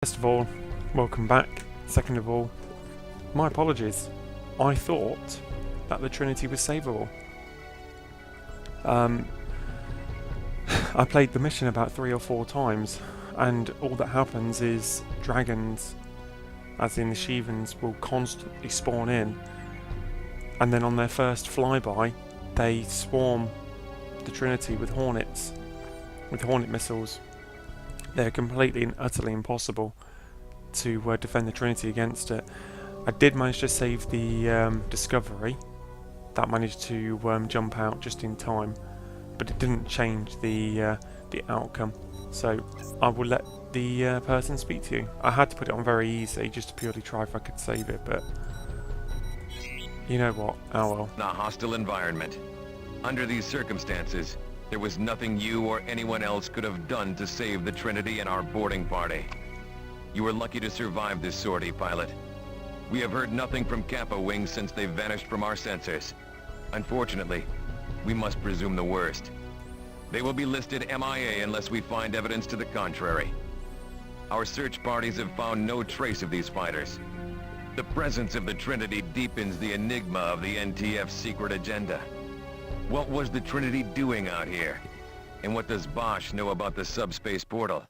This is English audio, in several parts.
First of all, welcome back. Second of all, my apologies. I thought that the Trinity was savable. I played the mission about 3 or 4 times, and all that happens is dragons, as in the Shivans, will constantly spawn in, and then on their first flyby, they swarm the Trinity with hornets, with hornet missiles. They're completely and utterly impossible to defend the Trinity against it. I did manage to save the Discovery. That managed to jump out just in time, but it didn't change the outcome. So I will let the person speak to you. I had to put it on very easy just to purely try if I could save it, but you know what? Oh well. In a hostile environment. Under these circumstances, there was nothing you or anyone else could have done to save the Trinity and our boarding party. You were lucky to survive this sortie, pilot. We have heard nothing from Kappa Wings since they vanished from our sensors. Unfortunately, we must presume the worst. They will be listed MIA unless we find evidence to the contrary. Our search parties have found no trace of these fighters. The presence of the Trinity deepens the enigma of the NTF's secret agenda. What was the Trinity doing out here? And what does Bosch know about the subspace portal?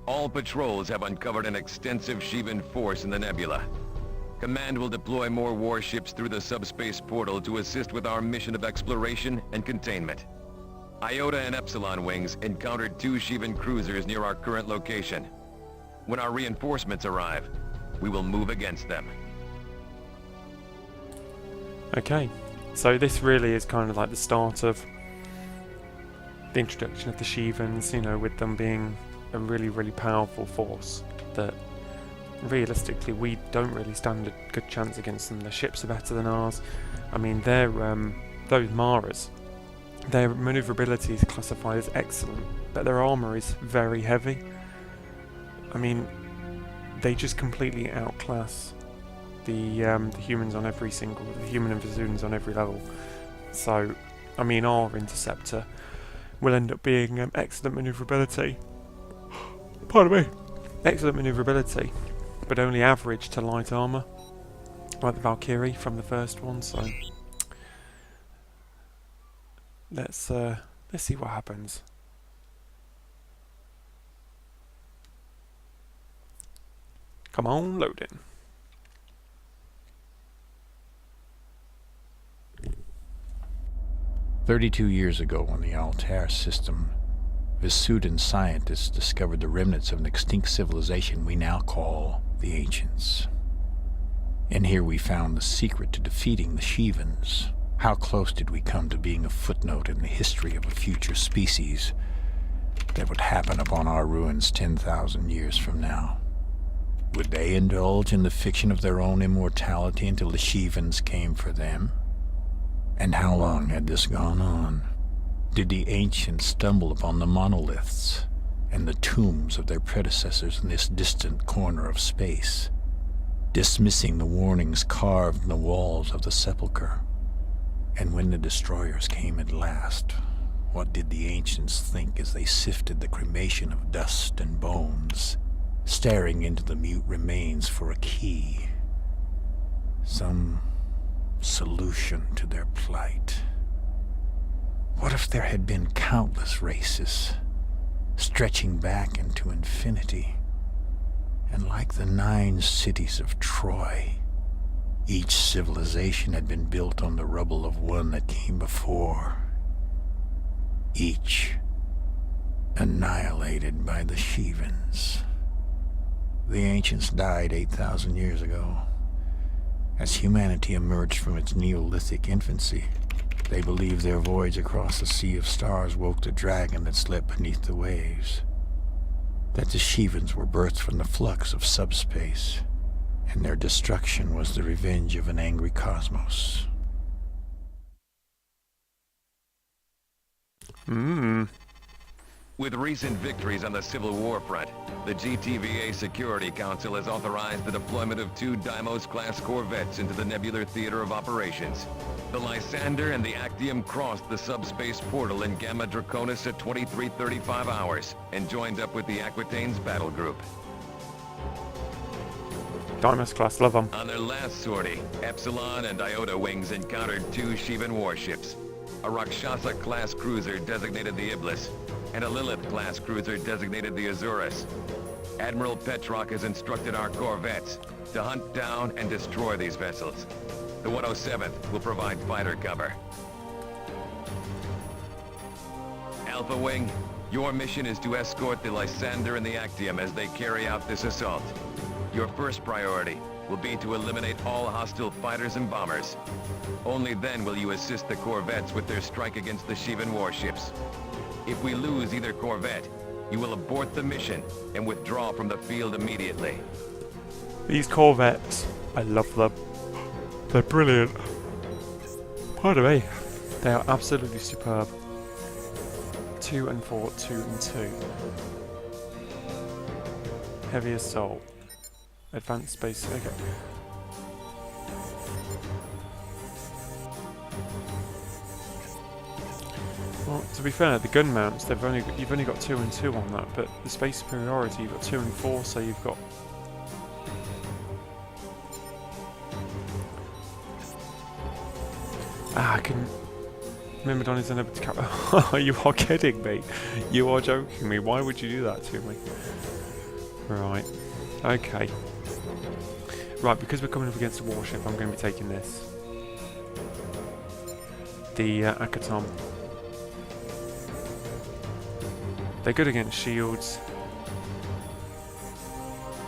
All patrols have uncovered an extensive Shivan force in the nebula. Command will deploy more warships through the subspace portal to assist with our mission of exploration and containment. Iota and Epsilon Wings encountered 2 Shivan cruisers near our current location. When our reinforcements arrive, we will move against them. Okay, so this really is kind of like the start of the introduction of the Shivans, you know, with them being a really, really powerful force that realistically we don't really stand a good chance against them. Their ships are better than ours. I mean, they're those Maras, their maneuverability is classified as excellent, but their armour is very heavy. I mean, they just completely outclass the humans on every single, the human and Vizunians on every level. So, I mean, our interceptor will end up being excellent maneuverability. Pardon me. Excellent maneuverability, but only average to light armour, like the Valkyrie from the first one. So let's see what happens. Come on, loading. "32 years ago, on the Altair system, Visudan scientists discovered the remnants of an extinct civilization we now call the Ancients. And here we found the secret to defeating the Shivans. How close did we come to being a footnote in the history of a future species that would happen upon our ruins 10,000 years from now? Would they indulge in the fiction of their own immortality until the Shivans came for them? And how long had this gone on? Did the Ancients stumble upon the monoliths and the tombs of their predecessors in this distant corner of space, dismissing the warnings carved in the walls of the sepulchre? And when the destroyers came at last, what did the Ancients think as they sifted the cremation of dust and bones, staring into the mute remains for a key, some solution to their plight? What if there had been countless races, stretching back into infinity, and like the 9 cities of Troy, each civilization had been built on the rubble of one that came before, each annihilated by the Shivans? The Ancients died 8,000 years ago. As humanity emerged from its Neolithic infancy, they believed their voyage across the sea of stars woke the dragon that slept beneath the waves, that the Shivans were birthed from the flux of subspace, and their destruction was the revenge of an angry cosmos. With recent victories on the Civil War front, the GTVA Security Council has authorized the deployment of 2 Deimos-class corvettes into the nebular theater of operations. The Lysander and the Actium crossed the subspace portal in Gamma Draconis at 2335 hours and joined up with the Aquitane's battle group. Dymas class, love them. On their last sortie, Epsilon and Iota wings encountered 2 Shivan warships. A Rakshasa-class cruiser designated the Iblis, and a Lilith-class cruiser designated the Azurus. Admiral Petrock has instructed our corvettes to hunt down and destroy these vessels. The 107th will provide fighter cover. Alpha Wing, your mission is to escort the Lysander and the Actium as they carry out this assault. Your first priority will be to eliminate all hostile fighters and bombers. Only then will you assist the corvettes with their strike against the Shivan warships. If we lose either corvette, you will abort the mission and withdraw from the field immediately. These corvettes, I love them. They're brilliant. Pardon me. They are absolutely superb. 2 and 4, 2 and 2. Heavy assault. Advanced space. Okay. Well, to be fair, the gun mounts, you've only got 2 and 2 on that, but the space superiority, you've got 2 and 4, so you've got... I can... Remember Don is unable to cap... Oh, you are kidding me. You are joking me. Why would you do that to me? Right. Okay. Right, because we're coming up against a warship, I'm going to be taking this. The Akatom. They're good against shields.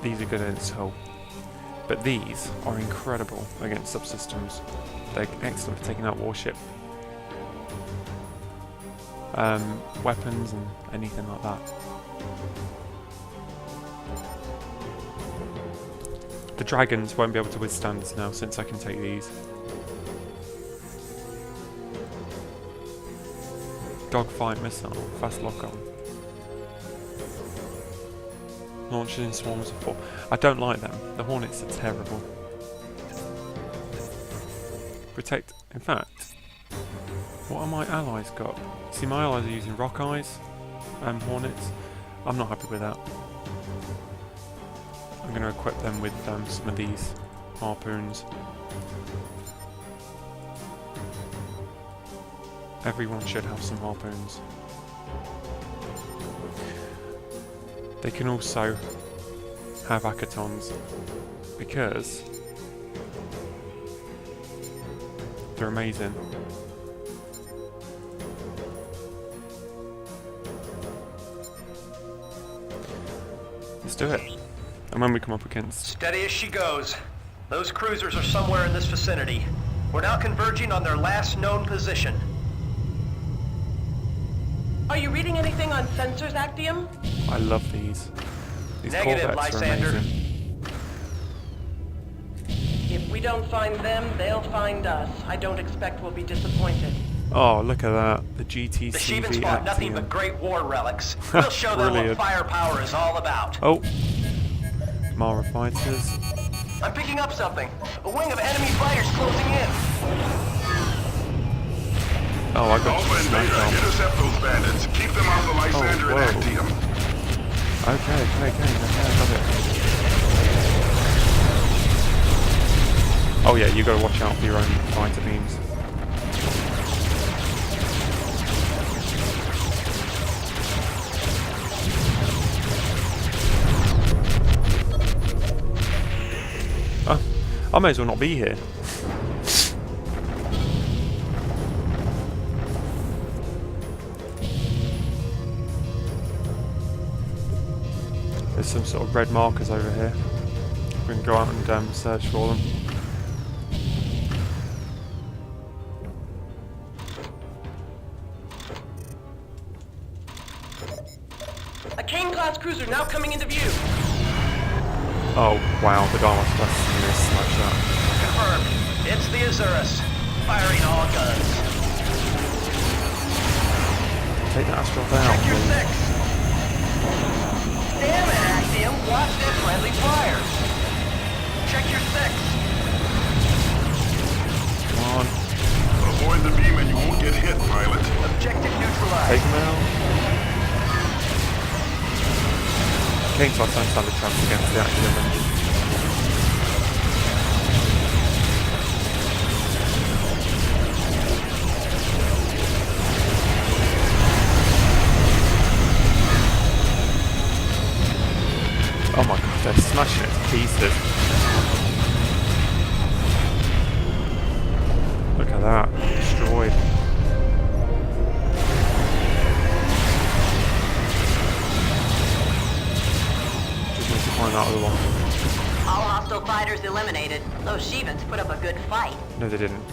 These are good against hull. But these are incredible against subsystems. They're excellent for taking out warship. Weapons and anything like that. The dragons won't be able to withstand us now since I can take these. Dogfight missile, fast lock on. Launches in swarms of 4. I don't like them. The Hornets are terrible. Protect. In fact, what are my allies got? See, my allies are using Rock Eyes, Hornets. I'm not happy with that. I'm going to equip them with some of these harpoons. Everyone should have some harpoons. They can also have Akatons because they're amazing. Let's do it. And when we come up against... Steady as she goes. Those cruisers are somewhere in this vicinity. We're now converging on their last known position. Are you reading anything on sensors, Actium? I love these. These Negative, corvettes are Lysander. amazing. If we don't find them, they'll find us. I don't expect we'll be disappointed. Oh, look at that. The GTCV The Shivans fought nothing but great war relics. We'll show them what Brilliant. firepower is all about. Oh. Mara fighters. I'm picking up something. A wing of enemy fighters closing in. Oh, I got Alpha and Beta, sniped on. intercept those bandits. Keep them off the Lysander whoa. and Actium. Okay, I got it. Oh yeah, you gotta watch out for your own fighter beams. Oh, I may as well not be here. There's some sort of red markers over here. We can go out and search for them. A Kane-class cruiser now coming into view. Oh wow, the Darmas class is smash that. Confirmed. It's the Azurus. Firing all guns. Take that astral down. Check your please. 6. Damn it, Actium. Watch that friendly fire. Check your 6. Come on, Avoid the beam and you won't get hit, pilot. Objective neutralized. take them out. King's class don't stand a chance against the Actium engine. Oh my god, they're smashing it to pieces. Look at that, destroyed. Just need to find that other one. All hostile fighters eliminated. Those Shivans put up a good fight. No, they didn't.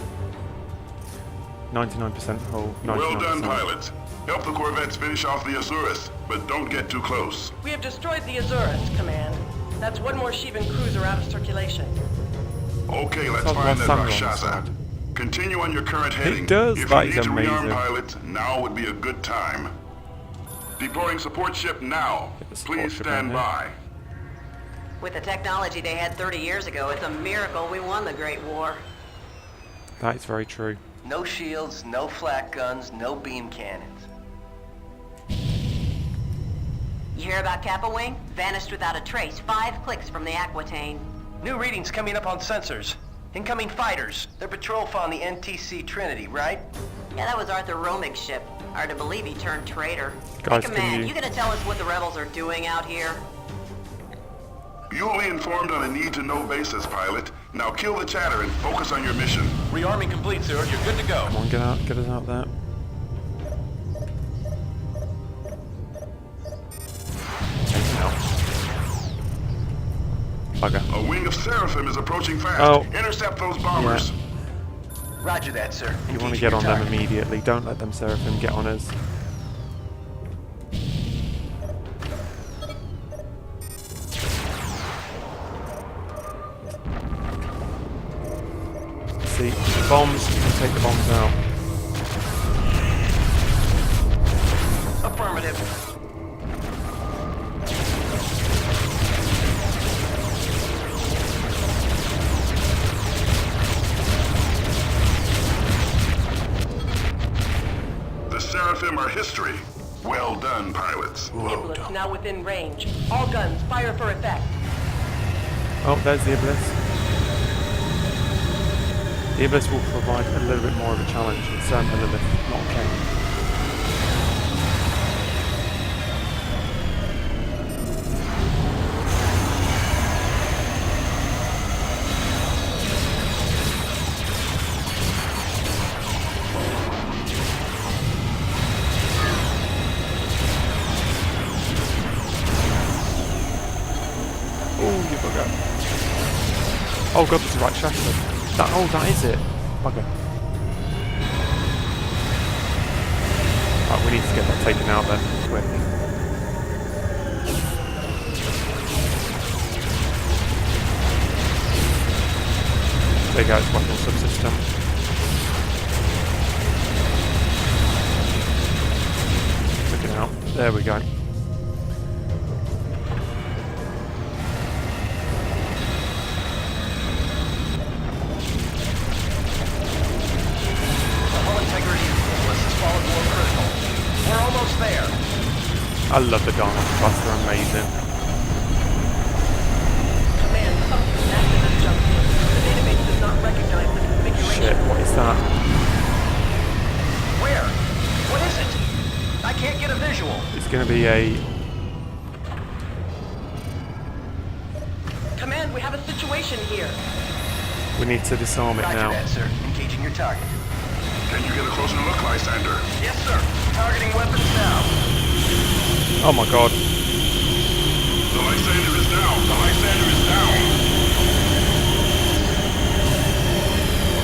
99% hull, 99%. Well done, pilots. Help the corvettes finish off the Azurus, but don't get too close. We have destroyed the Azurus, Command. That's one more Shivan cruiser out of circulation. Okay, let's Sounds find that like Sandra on the Rakshasa. side. Continue on your current heading. does, If that you is need to rearm amazing. pilots, now would be a good time. Deploying support ship now. Get the support Please ship stand in here. by. With the technology they had 30 years ago, it's a miracle we won the Great War. That is very true. No shields, no flak guns, no beam cannons. You hear about Kappa Wing? Vanished without a trace, 5 clicks from the Aquitaine. New readings coming up on sensors. Incoming fighters. They're patrol on the NTC Trinity, right? Yeah, that was Arthur Romig's ship. Hard to believe he turned traitor. Guys, Hey, can Command, you- you gonna tell us what the rebels are doing out here? You'll be informed on a need-to-know basis, pilot. Now kill the chatter and focus on your mission. Rearming complete, sir. You're good to go. Come on, get us out there. Take it out. Bugger. A wing of Seraphim is approaching fast. Oh. Intercept those bombers. Roger that, sir. You want to Engaging get your on them target. immediately. Don't let them Seraphim get on us. See, bombs, you can take the bombs out. Affirmative. The Seraphim are history. Well done, pilots. Iblis now within range. All guns, fire for effect. Oh, there's the Iblis. The Iblis will provide a little bit more of a challenge. It's a little bit not okay. Oh, you bugger. Oh god, there's a right Shasta. That is it. Bugger. Right, we need to get that taken out then, quick. Take out its weapon subsystem. Took it out. There we go. The hull integrity of the Iblis has fallen below critical. We're almost there. I love the Dharma class, they're amazing. Command, something massive has jumped in. The database does not recognize the configuration. Shit, what is that? Where? What is it? I can't get a visual. It's going to be a... Command, we have a situation here. We need to disarm it Roger now. that, sir. Engaging your target. Can you get a closer look, Lysander? Yes, sir. Targeting weapons now. Oh my god. The Lysander is down. The Lysander is down.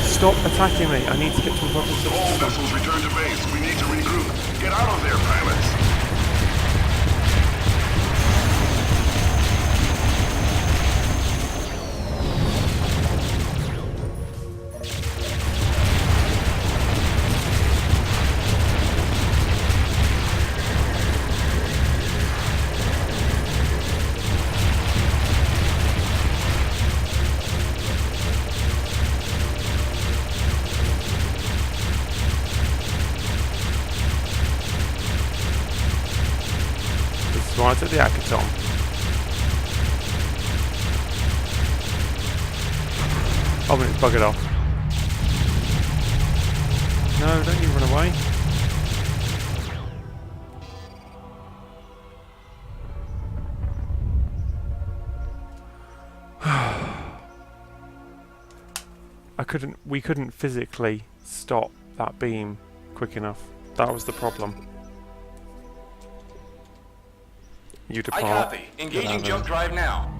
Stop attacking me. I need to get to a weapon All subsystem. vessels return to base. We need to regroup. Get out of there, pilots. This is right at the Akaton. Oh, but it's buggered off. No, don't you run away. we couldn't physically stop that beam quick enough. That was the problem. You depart. I copy. Engaging jump drive now.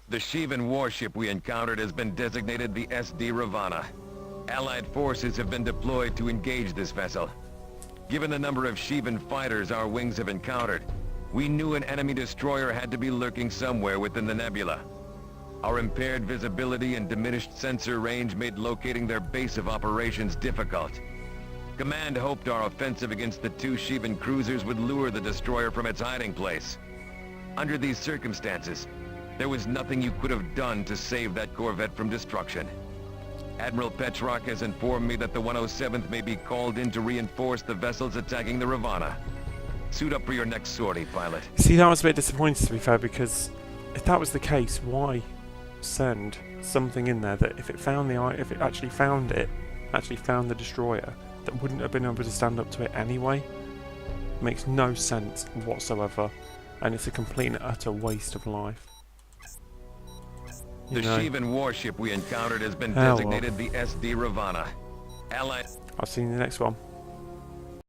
The Shivan warship we encountered has been designated the SD Ravana. Allied forces have been deployed to engage this vessel. Given the number of Shivan fighters our wings have encountered, we knew an enemy destroyer had to be lurking somewhere within the nebula. Our impaired visibility and diminished sensor range made locating their base of operations difficult. Command hoped our offensive against the 2 Shivan cruisers would lure the destroyer from its hiding place. Under these circumstances, there was nothing you could have done to save that corvette from destruction. Admiral Petrarch has informed me that the 107th may be called in to reinforce the vessels attacking the Ravana. Suit up for your next sortie, pilot. See, that was a bit disappointing, to be fair, because if that was the case, why send something in there that if it actually found the destroyer, that wouldn't have been able to stand up to it anyway? Makes no sense whatsoever, and it's a complete and utter waste of life. The Shivan warship we encountered has been designated the SD Ravana. Allied... I'll see you in the next one.